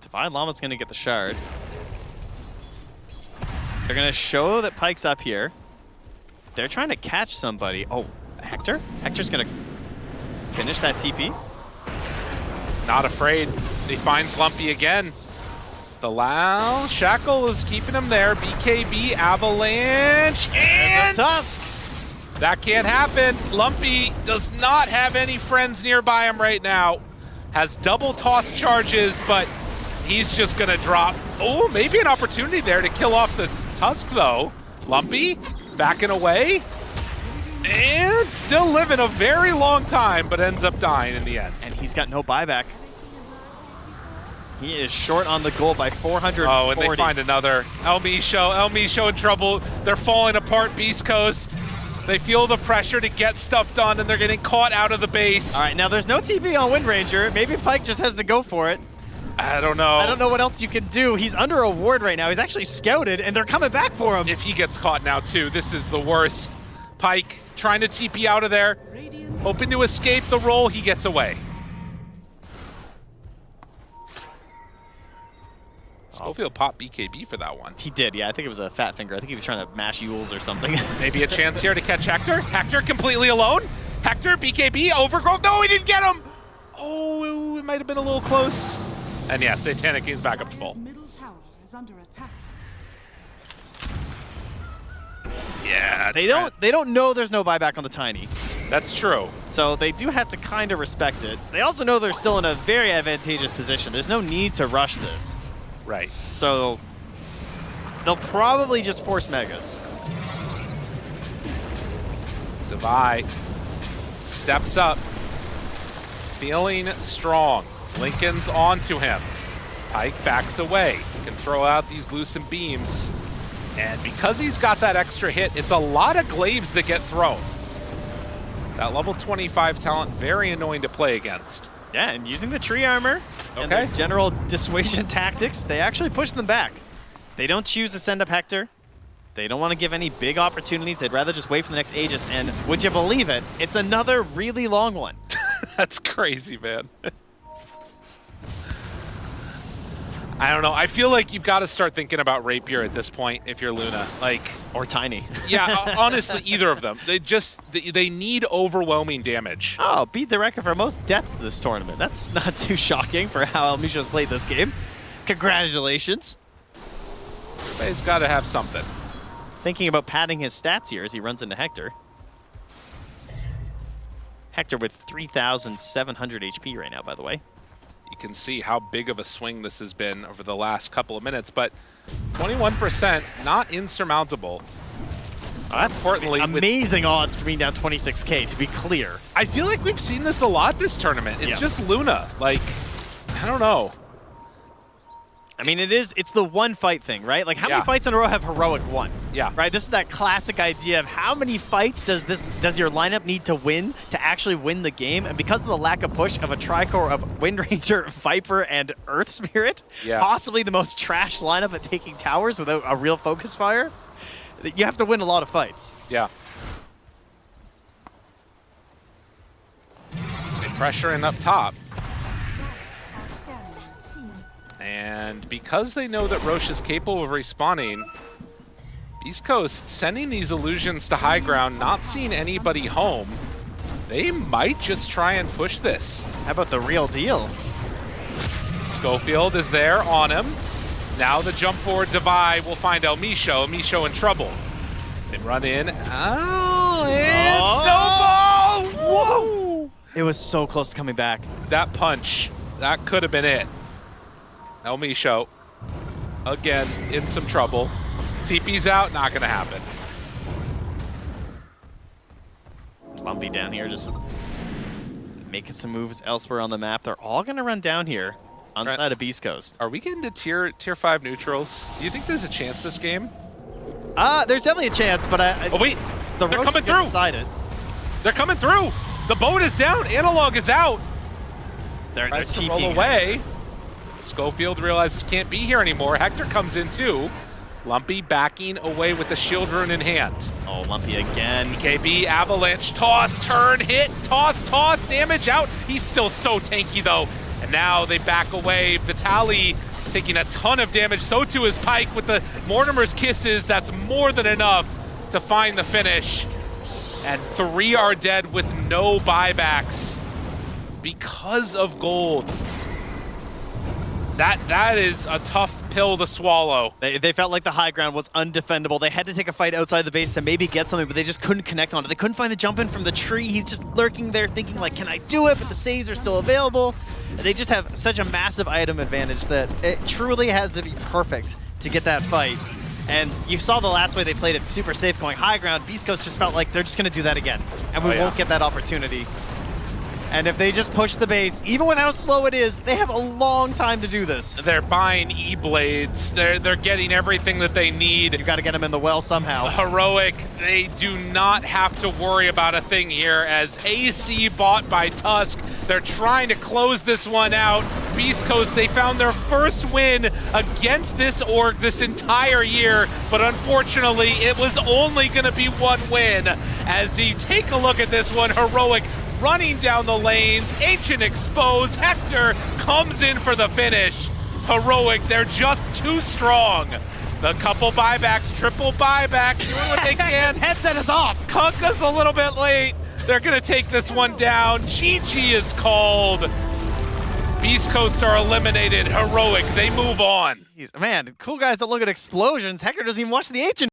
Divine Llama's going to get the shard. They're going to show that Pike's up here. They're trying to catch somebody. Oh, Hector? Hector's going to finish that TP. Not afraid. He finds Lumpy again. The Lao Shackle is keeping him there. BKB, Avalanche, and Tusk. That can't happen. Lumpy does not have any friends nearby him right now. Has double toss charges, but He's just gonna drop. Oh, maybe an opportunity there to kill off the Tusk though. Lumpy backing away. And still living a very long time, but ends up dying in the end. And he's got no buyback. He is short on the goal by 440. Oh, and they find another. El Misho in trouble. They're falling apart, Beastcoast. They feel the pressure to get stuff done, and they're getting caught out of the base. All right, now there's no TP on Wind Ranger. Maybe Pyke just has to go for it. I don't know. I don't know what else you can do. He's under a ward right now. He's actually scouted, and they're coming back for him. If he gets caught now, too, this is the worst. Pyke trying to TP out of there, hoping to escape the roll. He gets away. Schofield popped BKB for that one. He did, yeah. I think it was a fat finger. I think he was trying to mash Yules or something. Maybe a chance here to catch Hector. Hector completely alone. Hector, BKB, overgrowth. No, he didn't get him. Oh, it might have been a little close. And yeah, Satanic is back up to full. Middle tower is under attack. Yeah, they don't know there's no buyback on the Tiny. That's true. So they do have to kind of respect it. They also know they're still in a very advantageous position. There's no need to rush this. Right. So they'll probably just force Megas. Divide steps up, feeling strong. Lincoln's onto him. Pyke backs away. He can throw out these loosened beams. And because he's got that extra hit, it's a lot of glaives that get thrown. That level 25 talent, very annoying to play against. Yeah, and using the tree armor and their general dissuasion tactics, they actually push them back. They don't choose to send up Hector. They don't want to give any big opportunities. They'd rather just wait for the next Aegis. And would you believe it? It's another really long one. That's crazy, man. I don't know. I feel like you've got to start thinking about Rapier at this point if you're Luna. Like, or Tiny. Yeah, honestly, either of them. They need overwhelming damage. Oh, beat the record for most deaths this tournament. That's not too shocking for how El Misho's played this game. Congratulations. Everybody's got to have something. Thinking about padding his stats here as he runs into Hector. Hector with 3,700 HP right now, by the way. You can see how big of a swing this has been over the last couple of minutes, but 21%, not insurmountable. That's importantly amazing odds for being down 26K, to be clear. I feel like we've seen this a lot this tournament. It's just Luna. Like, I don't know. I mean, it's the one fight thing, right? Like, how many fights in a row have Heroic won? Yeah. Right? This is that classic idea of how many fights does your lineup need to win to actually win the game? And because of the lack of push of a tricore of Wind Ranger, Viper, and Earth Spirit, possibly the most trash lineup at taking towers without a real focus fire, you have to win a lot of fights. Yeah. They pressuring up top. And because they know that Roche is capable of respawning, Beastcoast sending these illusions to high ground, not seeing anybody home, they might just try and push this. How about the real deal? Schofield is there on him. Now the jump forward divide will find El Misho. El Misho in trouble. They run in. Oh, and snowball! Whoa! It was so close to coming back. That punch, that could have been it. El Misho, again, in some trouble. TP's out, not gonna happen. Lumpy down here, just making some moves elsewhere on the map. They're all gonna run down here on side of Beastcoast. Are we getting to tier 5 neutrals? Do you think there's a chance this game? There's definitely a chance, but oh wait, they're coming through. They're coming through. The boat is down. Analog is out. They're to roll away. Schofield realizes can't be here anymore. Hector comes in too. Lumpy backing away with the shield rune in hand. Oh, Lumpy again. BKB, avalanche, toss, turn, hit, toss, damage out. He's still so tanky though. And now they back away. Vitali taking a ton of damage. So too is Pyke with the Mortimer's kisses. That's more than enough to find the finish. And 3 are dead with no buybacks because of gold. That is a tough pill to swallow. They felt like the high ground was undefendable. They had to take a fight outside the base to maybe get something, but they just couldn't connect on it. They couldn't find the jump in from the tree. He's just lurking there thinking like, can I do it? But the saves are still available. They just have such a massive item advantage that it truly has to be perfect to get that fight. And you saw the last way they played it super safe going high ground. Beastcoast just felt like they're just going to do that again. And we won't get that opportunity. And if they just push the base, even with how slow it is, they have a long time to do this. They're buying E-Blades. They're getting everything that they need. You got to get them in the well somehow. Heroic, they do not have to worry about a thing here as AC bought by Tusk. They're trying to close this one out. Beastcoast, they found their first win against this org this entire year, but unfortunately, it was only going to be one win. As you take a look at this one, Heroic running down the lanes, Ancient exposed, Hector comes in for the finish. Heroic, they're just too strong. The couple buybacks, triple buyback, doing what they can. Headset is off. Kunkka's a little bit late. They're gonna take this one down. GG is called. Beastcoast are eliminated. Heroic, they move on. Man, cool guys don't look at explosions. Hector doesn't even watch the Ancient.